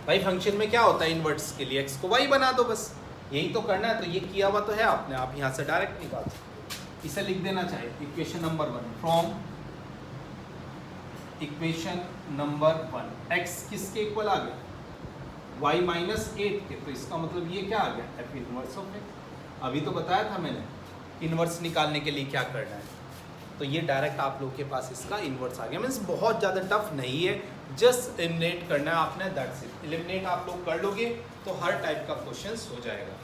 भाई, फंक्शन में क्या होता है इन्वर्स के लिए, x को y बना दो, बस यही तो करना है। तो ये किया हुआ तो है आपने, आप यहाँ से डायरेक्ट निकाल सकते। इसे लिख देना चाहिए equation number 1, from equation number 1 x किसके इक्वल आ गया, y माइनस 8 के। तो इसका मतलब ये क्या आ गया, एफ इनवर्स ऑफ x। अभी तो बताया था मैंने इन्वर्स निकालने के लिए क्या करना है, तो ये डायरेक्ट आप लोग के पास इसका इन्वर्स आ गया। मीन्स बहुत ज़्यादा टफ नहीं है, जस्ट एलिमिनेट करना है आपने, दैट्स इट। एलिमिनेट आप लोग कर लोगे तो हर टाइप का क्वेश्चंस हो जाएगा।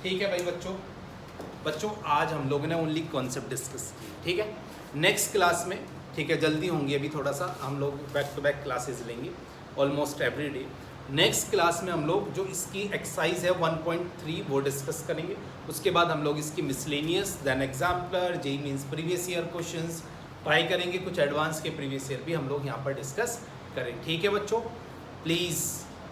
ठीक है भाई बच्चों, बच्चों आज हम लोगों ने ओनली कॉन्सेप्ट डिस्कस किए, ठीक है। नेक्स्ट क्लास में, ठीक है, जल्दी होंगी अभी थोड़ा सा, हम लोग बैक टू बैक क्लासेस लेंगे almost every day. Next class में हम लोग जो इसकी एक्सरसाइज है 1.3 वो डिस्कस करेंगे। उसके बाद हम लोग इसकी miscellaneous, then exemplar, JEE means previous year questions try करेंगे, कुछ एडवांस के प्रीवियस ईयर भी हम लोग यहाँ पर डिस्कस करें, ठीक है बच्चों। प्लीज़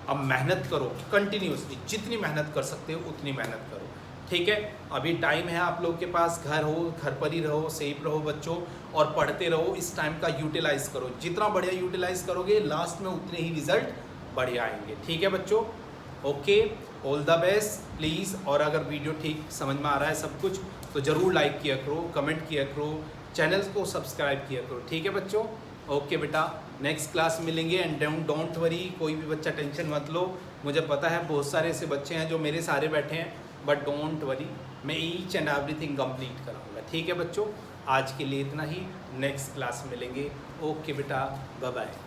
अब मेहनत करो कंटिन्यूसली, जितनी मेहनत कर सकते हो उतनी मेहनत करो, ठीक है। अभी टाइम है आप लोग के पास, घर हो, घर पर ही रहो, सेफ रहो बच्चों, और पढ़ते रहो। इस टाइम का यूटिलाइज़ करो, जितना बढ़िया यूटिलाइज़ करोगे लास्ट में उतने ही रिजल्ट बढ़िया आएंगे, ठीक है बच्चों। Okay, all the best please. और अगर वीडियो ठीक समझ में आ रहा है सब कुछ तो ज़रूर लाइक किया करो, कमेंट किया करो, चैनल को सब्सक्राइब किया करो, ठीक है बच्चों। ओके बेटा, नेक्स्ट क्लास मिलेंगे। एंड डोंट वरी, कोई भी बच्चा टेंशन मत लो, मुझे पता है बहुत सारे ऐसे बच्चे हैं जो मेरे सारे बैठे हैं, बट डोंट वरी, मैं ईच एंड एवरीथिंग कंप्लीट कराऊंगा, ठीक है बच्चों। आज के लिए इतना ही, नेक्स्ट क्लास मिलेंगे। ओके बेटा, बाय बाय।